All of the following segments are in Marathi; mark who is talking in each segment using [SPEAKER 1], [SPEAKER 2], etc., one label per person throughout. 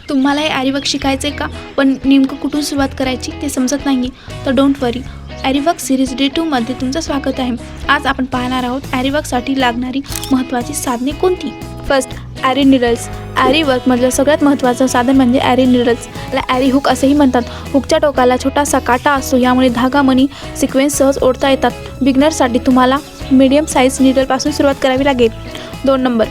[SPEAKER 1] तुम्हाला हे ॲरीवर्क शिकायचं आहे का, पण नेमकं कुठून सुरुवात करायची ते समजत नाही तर डोंट वरी. ॲरीवर्क सिरीज डे 2मध्ये तुमचं स्वागत आहे. आज आपण पाहणार आहोत ॲरीवर्कसाठी लागणारी महत्त्वाची साधने कोणती. First, ॲरी needles. ॲरीवर्कमधलं सगळ्यात महत्त्वाचं साधन म्हणजे ॲरी निडल्स. याला ॲरी हुक असेही म्हणतात. हुकच्या टोकाला छोटासा काटा असतो, यामुळे धागा मणी सिक्वेन्स सहज ओढता येतात. बिगनरसाठी तुम्हाला मीडियम साईज निडलपासून सुरुवात करावी लागेल. 2 नंबर,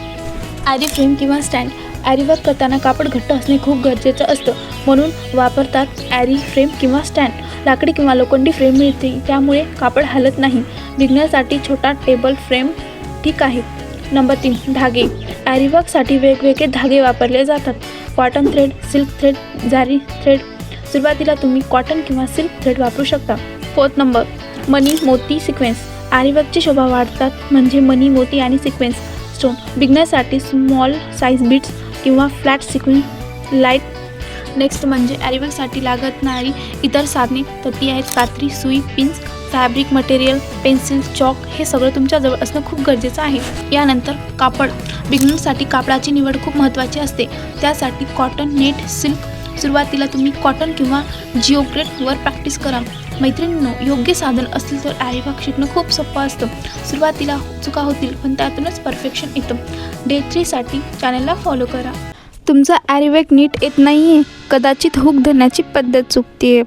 [SPEAKER 1] ॲरी फ्रेम किंवा स्टँड. ॲरीवर्क करताना कापड घट्ट असणे खूप गरजेचं असतं, म्हणून वापरतात ॲरी फ्रेम किंवा स्टँड. लाकडी किंवा लोखंडी फ्रेम मिळते, त्यामुळे कापड हलत नाही. बिगनरसाठी छोटा टेबल फ्रेम ठीक आहे. नंबर 3, धागे. ॲरीवर्कसाठी वेगवेगळे धागे वापरले जातात. कॉटन थ्रेड, सिल्क थ्रेड, जारी थ्रेड. सुरुवातीला तुम्ही कॉटन किंवा सिल्क थ्रेड वापरू शकता. 4 नंबर, मणी मोती सिक्वेन्स. ॲरीवर्कची शोभा वाढतात म्हणजे मणी मोती आणि सिक्वेन्स स्टोन. बिगनरसाठी स्मॉल साईज बीट्स किंवा फ्लॅट सिक्वेन्स लाईट. नेक्स्ट म्हणजे ॲरीवर्कसाठी लागणारी इतर साधने, तर ती आहेत कात्री, सुई, pins, fabric material, pencil, chalk. हे सगळं तुमच्याजवळ असणं खूप गरजेचं आहे. यानंतर कापड. बिगनरसाठी कापडाची निवड खूप महत्त्वाची असते. त्यासाठी कॉटन, नेट, सिल्क. सुरुवातीला तुम्ही कॉटन किंवा जिओग्रेटवर प्रॅक्टिस करा. मैत्रिणींनो, योग्य साधन असतील तर ॲरीवर्क शिकणं खूप सोपं असतं. सुरुवातीला चुका होतील, पण त्यातूनच परफेक्शन येतं. डे 3साठी चॅनलला फॉलो करा. तुमचं ॲरीवर्क नीट येत नाही आहे, कदाचित हुक धरण्याची पद्धत चुकते आहे.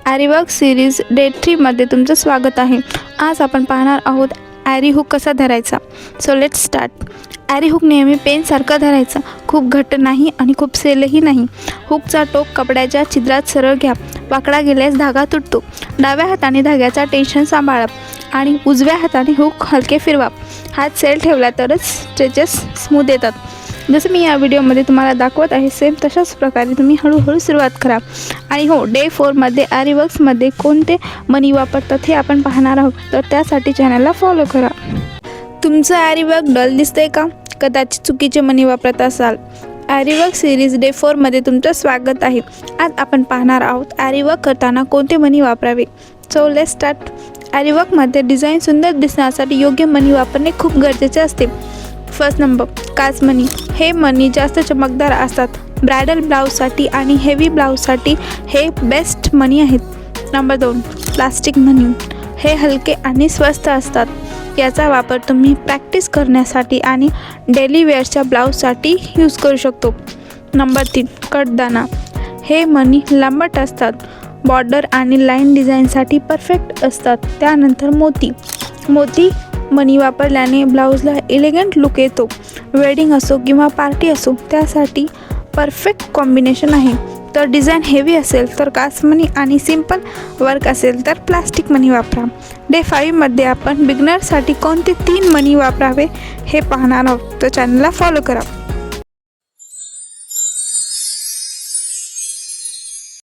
[SPEAKER 1] ॲरीवर्क सिरीज डे 3मध्ये तुमचं स्वागत आहे. आज आपण पाहणार आहोत ॲरी हुक कसा धरायचा. So let's start. Aari hook नेहमी पेनसारखा धरायचा, खूप घट्ट नाही आणि खूप सैलही नाही. हुकचा टोक कपड्याच्या छिद्रात सरळ घ्या. वाकडा गेल्यास धागा तुटतो. डाव्या हाताने धाग्याचा टेन्शन सांभाळा आणि उजव्या हाताने हुक हलके फिरवा. हात सैल ठेवला तरच स्ट्रेचेस स्मूथ येतात. जसं मी या व्हिडिओमध्ये तुम्हाला दाखवत आहे, सेम तशाच प्रकारे तुम्ही हळूहळू सुरुवात करा. आणि हो, डे 4मध्ये ॲरीवर्क्समध्ये कोणते मणी वापरतात हे आपण पाहणार आहोत, तर त्यासाठी चॅनलला फॉलो करा. तुमचं ॲरीवर्क डल दिसतंय का? कदाचित चुकीचे मणी वापरत असाल. ॲरीवर्क सिरीज डे 4मध्ये तुमचं स्वागत आहे. आज आपण पाहणार आहोत ॲरीवर्क करताना कोणते मणी वापरावे. So let's start. ॲरीवर्कमध्ये डिझाईन सुंदर दिसण्यासाठी योग्य मणी वापरणे खूप गरजेचे असते. फर्स्ट नंबर, काच मणी. हे मणी जास्त चमकदार असतात. ब्रायडल ब्लाऊजसाठी आणि हेवी ब्लाऊजसाठी हे बेस्ट मणी आहेत. नंबर 2, प्लास्टिक मणी. हे हलके आणि स्वस्त असतात. याचा वापर तुम्ही प्रॅक्टिस करण्यासाठी आणि डेली वेअरच्या ब्लाऊजसाठी यूज करू शकतो. नंबर 3, कडदाना. हे मणी लांबट असतात. बॉर्डर आणि लाईन डिझाईनसाठी परफेक्ट असतात. त्यानंतर मोती. मोती मणी वापरल्याने ब्लाऊजला एलिगंट लुक येतो. वेडिंग असो किंवा पार्टी असो, त्यासाठी परफेक्ट कॉम्बिनेशन आहे. तर डिझाईन हेवी असेल तर काच मणी आणि सिम्पल वर्क असेल तर प्लास्टिक मणी वापरा. डे 5मध्ये आपण बिगनरसाठी कोणते 3 मणी वापरावे हे पाहणार आहोत, तर चॅनलला फॉलो करा.